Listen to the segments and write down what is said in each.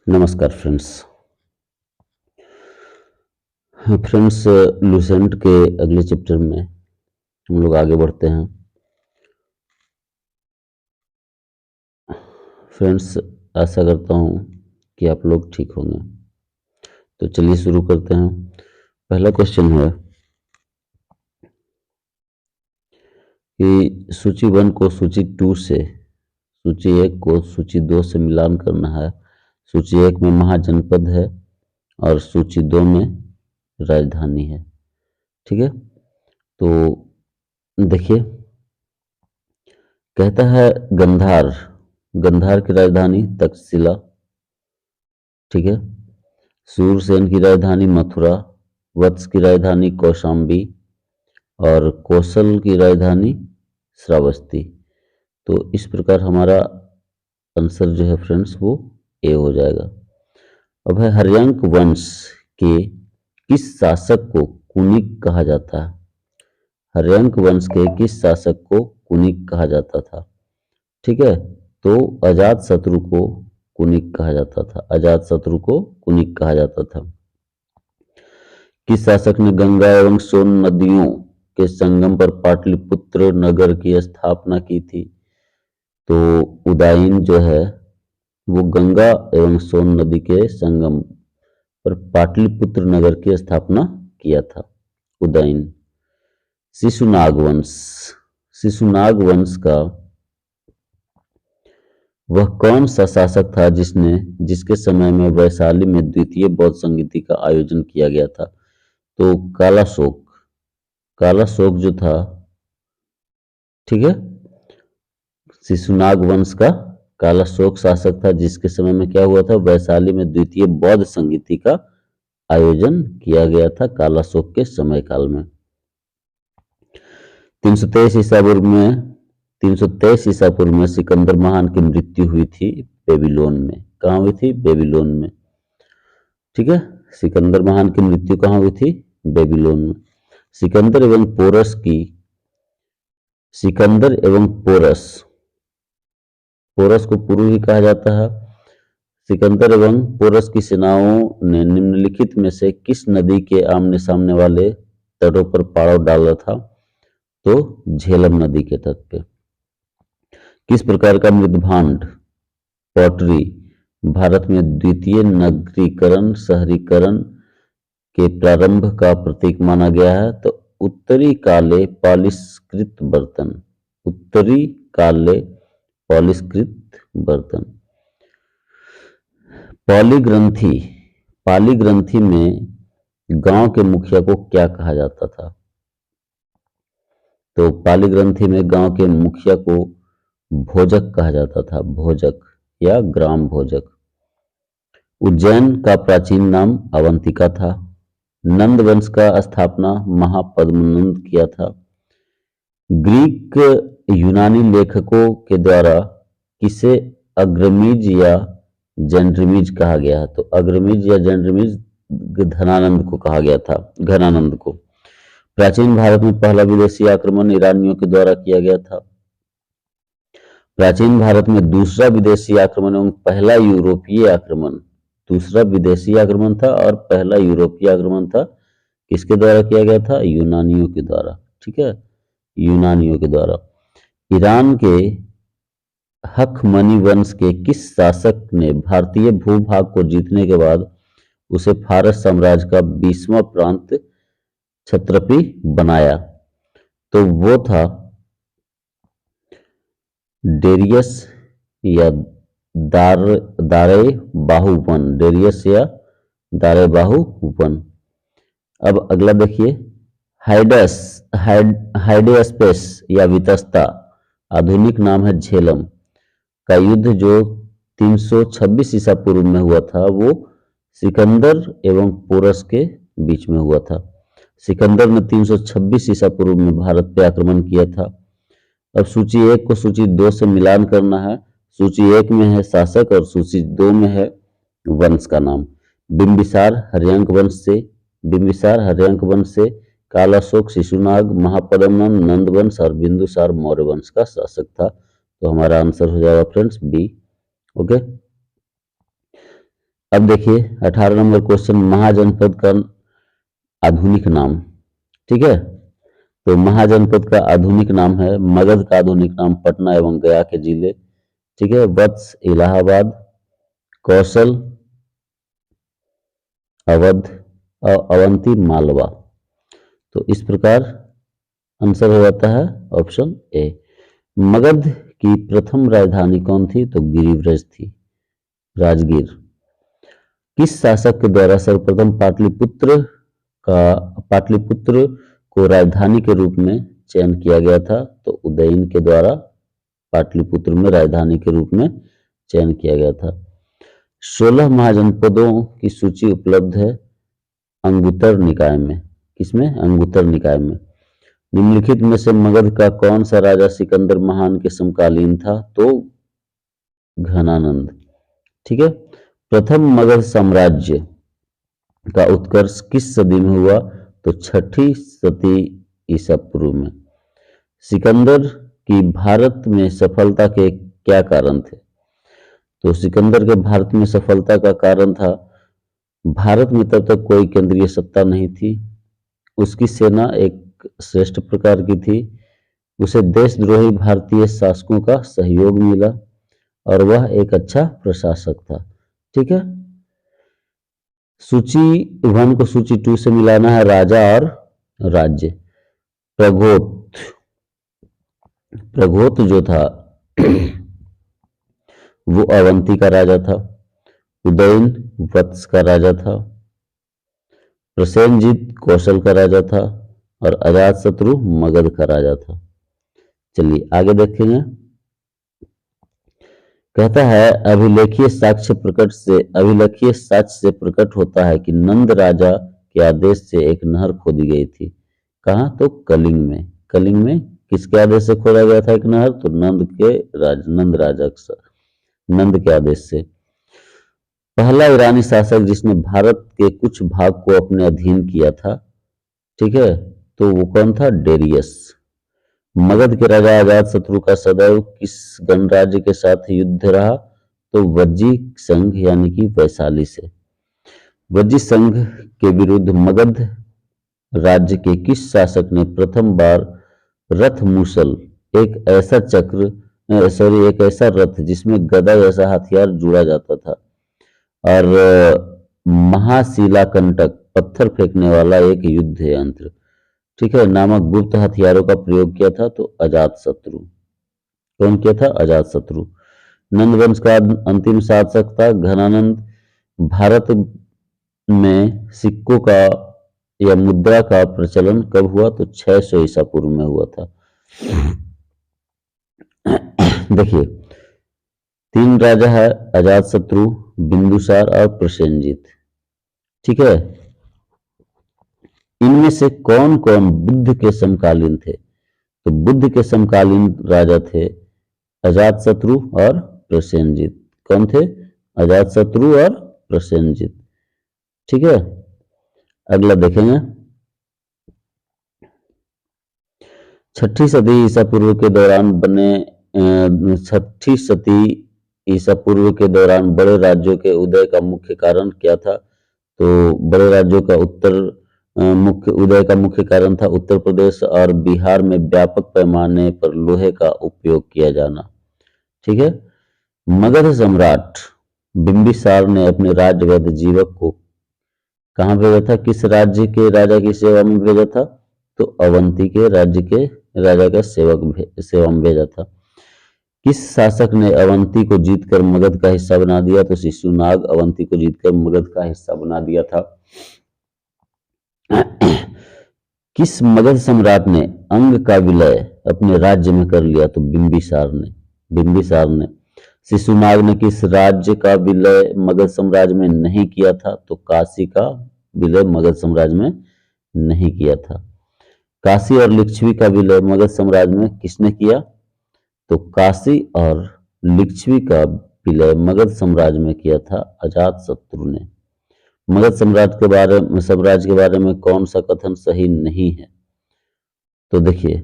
नमस्कार friends Lucent के अगले चैप्टर में हम लोग आगे बढ़ते हैं। फ्रेंड्स, आशा करता हूँ कि आप लोग ठीक होंगे। तो चलिए शुरू करते हैं। पहला क्वेश्चन है कि सूची 1 को सूची 2 से, सूची 1 को सूची 2 से मिलान करना है। सूची 1 में महाजनपद है और सूची 2 में राजधानी है। ठीक है, तो देखिए, कहता है गंधार की राजधानी तक्षशिला। ठीक है, सूरसेन की राजधानी मथुरा, वत्स की राजधानी कौशाम्बी और कौशल की राजधानी श्रावस्ती। तो इस प्रकार हमारा आंसर जो है फ्रेंड्स वो ए हो जाएगा। अब है हर्यंक वंश के किस शासक को कुनिक कहा जाता है? हर्यंक वंश के किस शासक को कुनिक कहा जाता था? ठीक है, तो अजातशत्रु को कुनिक कहा जाता था। अजातशत्रु को कुनिक कहा जाता था। किस शासक ने गंगा एवं सोन नदियों के संगम पर पाटलिपुत्र नगर की स्थापना की थी? तो उदयन जो है वो गंगा एवं सोन नदी के संगम पर पाटलिपुत्र नगर की स्थापना किया था, उदयन। शिशुनाग वंश का वह कौन सा शासक था जिसके समय में वैशाली में द्वितीय बौद्ध संगीति का आयोजन किया गया था? तो कालाशोक जो था, ठीक है, शिशुनाग वंश का कालाशोक शासक था जिसके समय में क्या हुआ था? वैशाली में द्वितीय बौद्ध संगीति का आयोजन किया गया था कालाशोक के समय काल में। 323 ईसा पूर्व में सिकंदर महान की मृत्यु हुई थी बेबीलोन में। कहाँ हुई थी? बेबीलोन में। ठीक है, सिकंदर महान की मृत्यु कहाँ हुई थी? बेबीलोन में। सिकंदर एवं पोरस को पुरु ही कहा जाता है। सिकंदर एवं पोरस की सेनाओं ने निम्नलिखित में से किस नदी के आमने सामने वाले तटों पर पड़ाव डाला था? तो झेलम नदी के तट पे। किस प्रकार का मृदभांड पॉटरी भारत में द्वितीय नगरीकरण शहरीकरण के प्रारंभ का प्रतीक माना गया है? तो उत्तरी काले पॉलिशकृत बर्तन। पाली ग्रंथि में गांव के मुखिया को क्या कहा जाता था? तो पाली ग्रंथि में गांव के मुखिया को भोजक कहा जाता था, भोजक या ग्राम भोजक। उज्जैन का प्राचीन नाम अवंतिका था। नंद वंश का स्थापना महापद्मनंद किया था। ग्रीक यूनानी लेखकों के द्वारा किसे अग्रमीज या जेंड्रिमीज कहा गया है? तो अग्रमीज या जेंड्रिमीज घनानंद को कहा गया था, घनानंद को। प्राचीन भारत में पहला विदेशी आक्रमण ईरानियों के द्वारा किया गया था। प्राचीन भारत में दूसरा विदेशी आक्रमण एवं पहला यूरोपीय आक्रमण, दूसरा विदेशी आक्रमण था और पहला यूरोपीय आक्रमण था, किसके द्वारा किया गया था? यूनानियों के द्वारा। ठीक है, यूनानियों के द्वारा। ईरान के हखमनी वंश के किस शासक ने भारतीय भूभाग को जीतने के बाद उसे फारस साम्राज्य का 20वां प्रांत क्षत्रपी बनाया? तो वो था डेरियस या दारे बाहु वन। डेरियस या दारे बाहु वन। अब अगला देखिए, हाइडेस्पेस या वितस्ता आधुनिक नाम है झेलम का युद्ध जो 326 ईसा पूर्व में हुआ था वो सिकंदर एवं पोरस के बीच में हुआ था। सिकंदर ने 326 ईसा पूर्व में भारत पे आक्रमण किया था। अब सूची 1 को सूची 2 से मिलान करना है। सूची 1 में है शासक और सूची 2 में है वंश का नाम। बिंबिसार हर्यंक वंश से कालाशोक शिशुनाग महापद्मनंद नंद वंश और बिंदुसार मौर्य वंश का शासक था। तो हमारा आंसर हो जाएगा फ्रेंड्स बी। ओके, अब देखिए 18 नंबर क्वेश्चन, महाजनपद का आधुनिक नाम। ठीक है, तो महाजनपद का आधुनिक नाम है, मगध का आधुनिक नाम पटना एवं गया के जिले। ठीक है, वत्स इलाहाबाद, कौशल अवध और अवंती मालवा। तो इस प्रकार आंसर हो जाता है ऑप्शन ए। मगध की प्रथम राजधानी कौन थी? तो गिरिव्रज थी, राजगीर। किस शासक के द्वारा सर्वप्रथम पाटलिपुत्र को राजधानी के रूप में चयन किया गया था? तो उदयन के द्वारा पाटलिपुत्र में राजधानी के रूप में चयन किया गया था। 16 महाजनपदों की सूची उपलब्ध है अंगुत्तर निकाय में। किसमें? अंगुत्तर निकाय में। निम्नलिखित में से मगध का कौन सा राजा सिकंदर महान के समकालीन था? तो घनानंद। ठीक है, प्रथम मगध साम्राज्य का उत्कर्ष किस सदी में हुआ? तो 6ठी सदी ईसा पूर्व में। सिकंदर की भारत में सफलता के क्या कारण थे? तो सिकंदर के भारत में सफलता का कारण था, भारत में तब तक कोई केंद्रीय सत्ता नहीं थी, उसकी सेना एक श्रेष्ठ प्रकार की थी, उसे देशद्रोही भारतीय शासकों का सहयोग मिला और वह एक अच्छा प्रशासक था। ठीक है, सूची 1 को सूची 2 से मिलाना है, राजा और राज्य। प्रगोत जो था वो अवंती का राजा था, उदयन वत्स का राजा था, प्रसेनजीत कौशल का राजा था और अजातशत्रु मगध का राजा था। चलिए आगे देखेंगे। कहता है अभिलेखीय साक्ष्य से प्रकट होता है कि नंद राजा के आदेश से एक नहर खोदी गई थी। कहाँ? तो कलिंग में। कलिंग में किसके आदेश से खोदा गया था एक नहर? तो नंद के आदेश से। पहला ईरानी शासक जिसने भारत के कुछ भाग को अपने अधीन किया था, ठीक है, तो वो कौन था? डेरियस। मगध के राजा अजातशत्रु का सदैव किस गणराज्य के साथ युद्ध रहा? तो वज्जी संघ यानी कि वैशाली से। वज्जी संघ के विरुद्ध मगध राज्य के किस शासक ने प्रथम बार रथ मूसल, एक ऐसा रथ जिसमें गदा जैसा हथियार जुड़ा जाता था और महाशिलाकंटक पत्थर फेंकने वाला एक युद्ध यंत्र, ठीक है, नामक गुप्त हथियारों का प्रयोग किया था? तो अजातशत्रु। कौन किया था? अजातशत्रु। नंद वंश का अंतिम शासक था घनानंद। भारत में सिक्कों का या मुद्रा का प्रचलन कब हुआ? तो 600 ईसा पूर्व में हुआ था। देखिए 3 राजा है, अजातशत्रु, बिंदुसार और प्रसेनजीत। ठीक है, इनमें से कौन कौन बुद्ध के समकालीन थे? तो बुद्ध के समकालीन राजा थे अजातशत्रु और प्रसेनजीत। कौन थे? अजातशत्रु और प्रसेनजीत। ठीक है, अगला देखेंगे। 6ठी सदी ईसा पूर्व के दौरान बड़े राज्यों के उदय का मुख्य कारण क्या था? तो बड़े राज्यों का मुख्य कारण था उत्तर प्रदेश और बिहार में व्यापक पैमाने पर लोहे का उपयोग किया जाना। ठीक है, मगध सम्राट बिंबिसार ने अपने राज्यवैद्य जीवक को कहाँ भेजा था? किस राज्य के राजा की सेवा में भेजा था? तो अवंती के राज्य के राजा का सेवा में भेजा था। किस शासक ने अवंती को जीतकर मगध का हिस्सा बना दिया? तो शिशुनाग अवंती को जीतकर मगध का हिस्सा बना दिया था। किस मगध सम्राट ने अंग का विलय अपने राज्य में कर लिया? तो बिंबिसार ने। शिशुनाग ने किस राज्य का विलय मगध साम्राज्य में नहीं किया था? तो काशी का विलय मगध साम्राज्य में नहीं किया था। काशी और लिच्छवी का विलय मगध साम्राज्य में किसने किया? तो काशी और लिच्छवी का विलय मगध साम्राज्य में किया था अजातशत्रु ने। मगध साम्राज्य के बारे में कौन सा कथन सही नहीं है? तो देखिए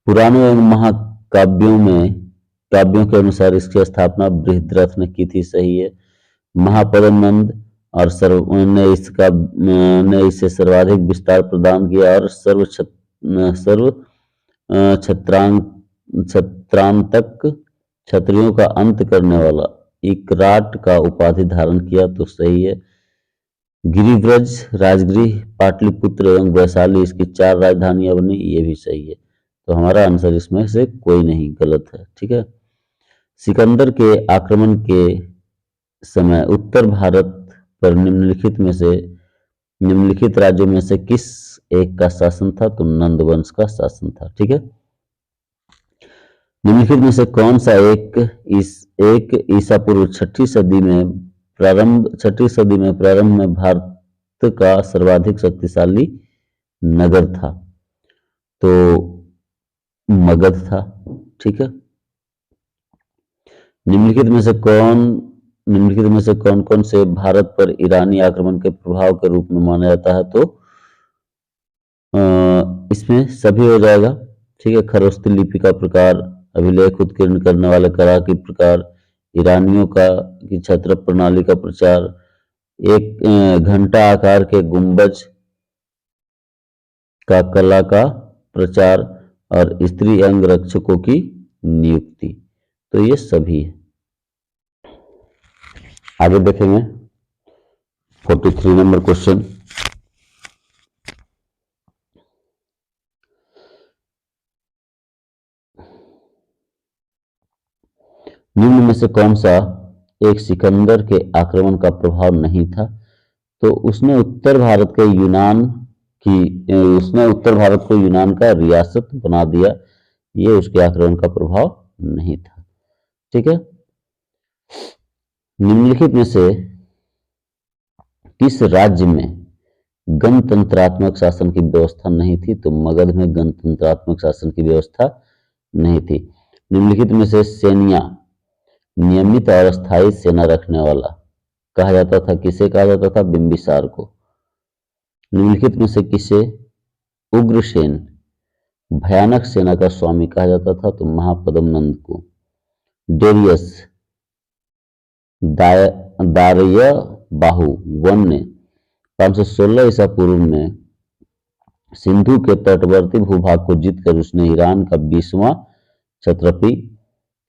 पुराणों एवं महाकाव्यों में काव्यों के अनुसार इसकी स्थापना बृहद्रथ ने की थी, सही है। महापद्मनंद और ने इसे सर्वाधिक विस्तार प्रदान किया और सर्व छत्रांतक क्षत्रियों का अंत करने वाला इकराट का उपाधि धारण किया, तो सही है। गिरिव्रज, राजगृह, पाटलिपुत्र एवं वैशाली इसकी 4 राजधानियां बनी, ये भी सही है। तो हमारा आंसर इसमें से कोई नहीं, गलत है। ठीक है। सिकंदर के आक्रमण के समय उत्तर भारत पर निम्नलिखित राज्यों में से किस एक का शासन था? तो नंद वंश का शासन था। ठीक है। निम्नलिखित में से कौन सा एक ईसा पूर्व 6वीं सदी में प्रारंभ में भारत का सर्वाधिक शक्तिशाली नगर था? तो मगध था। ठीक है। निम्नलिखित में से कौन कौन से भारत पर ईरानी आक्रमण के प्रभाव के रूप में माना जाता है? तो इसमें सभी हो जाएगा। ठीक है। खरोष्ठी लिपि का प्रकार, अभिलेख उत्कीर्ण करने वाले कला की प्रकार, ईरानियों की छत्र प्रणाली का प्रचार, एक घंटा आकार के गुंबज का कला का प्रचार और स्त्री अंग रक्षकों की नियुक्ति। तो ये सभी है। आगे देखेंगे 43 नंबर क्वेश्चन। निम्न में से कौन सा एक सिकंदर के आक्रमण का प्रभाव नहीं था? तो उसने उत्तर भारत को यूनान का रियासत बना दिया, ये उसके आक्रमण का प्रभाव नहीं था। ठीक है। निम्नलिखित में से किस राज्य में गणतंत्रात्मक शासन की व्यवस्था नहीं थी? तो मगध में गणतंत्रात्मक शासन की व्यवस्था नहीं थी। निम्नलिखित में से सैनिया, नियमित और अस्थायी सेना रखने वाला कहा जाता था, किसे कहा जाता था? बिंबिसार को। निम्नलिखित में से किसे उग्रसेन, भयानक सेना का स्वामी कहा जाता था? तो महापद्मनंद को। डेरियस, दारय बाहु वन ने 516 ईसा पूर्व में सिंधु के तटवर्ती भूभाग को जीतकर उसने ईरान का 20वां क्षत्रपी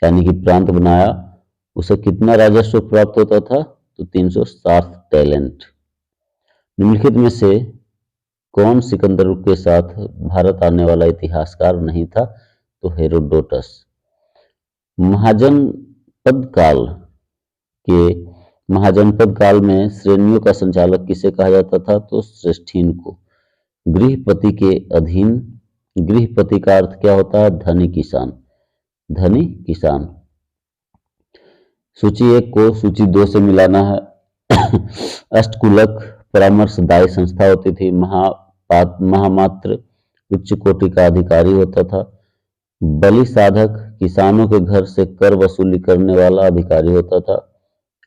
यानी कि प्रांत बनाया। उसे कितना राजस्व प्राप्त होता था? तो 360 टैलेंट। निम्नलिखित में से कौन सिकंदर के साथ भारत आने वाला इतिहासकार नहीं था? तो हेरोडोटस। महाजनपद काल में श्रेणियों का संचालक किसे कहा जाता था? तो श्रेष्ठीन को। गृहपति के अधीन, गृहपति का अर्थ क्या होता है? धनी किसान, धनी किसान। सूची 1 को सूची 2 से मिलाना है। अष्टकुलक परामर्शदायी संस्था होती थी। महामात्र उच्च कोटि का अधिकारी होता था। बलि साधक किसानों के घर से कर वसूली करने वाला अधिकारी होता था।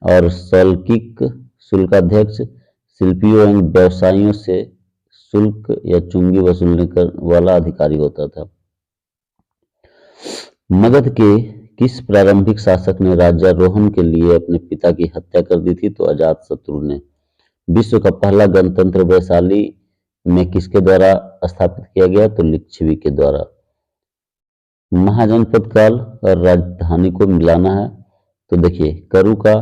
और सौल्किक शुल्काध्यक्ष शिल्पियों एवं व्यवसायियों से शुल्क या चुंगी वसूलने वाला अधिकारी होता था। मगध के किस प्रारंभिक शासक ने राज्यारोहण के लिए अपने पिता की हत्या कर दी थी? तो अजातशत्रु ने। विश्व का पहला गणतंत्र वैशाली में किसके द्वारा स्थापित किया गया? तो लिच्छवी के द्वारा। महाजनपद काल और राजधानी को मिलाना है। तो देखिए, करु का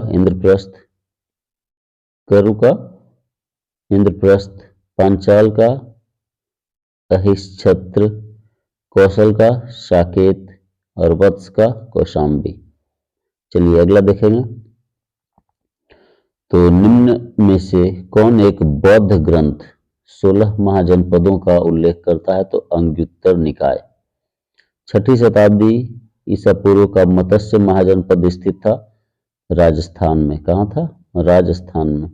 इंद्रप्रस्थ, पांचाल का अहिच्छत्र, कौशल का साकेत और वत्स का कौशाम्बी। चलिए अगला देखेंगे। तो निम्न में से कौन एक बौद्ध ग्रंथ 16 महाजनपदों का उल्लेख करता है? तो अंग्युत्तर निकाय। 6वीं शताब्दी ईसा पूर्व का मत्स्य महाजनपद स्थित था राजस्थान में। कहाँ था? राजस्थान में।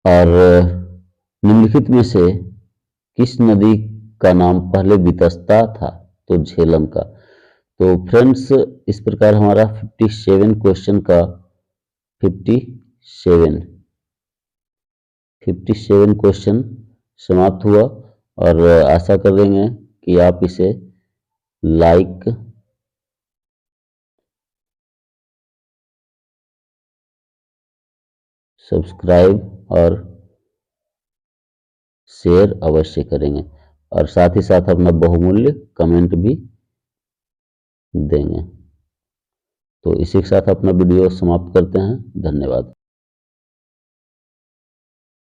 और निम्नलिखित में से किस नदी का नाम पहले वितस्ता था? तो झेलम का। तो फ्रेंड्स, इस प्रकार हमारा 57 क्वेश्चन का 57 क्वेश्चन समाप्त हुआ। और आशा करेंगे कि आप इसे लाइक, सब्सक्राइब और शेयर अवश्य करेंगे, और साथ ही साथ अपना बहुमूल्य कमेंट भी देंगे। तो इसी के साथ अपना वीडियो समाप्त करते हैं। धन्यवाद।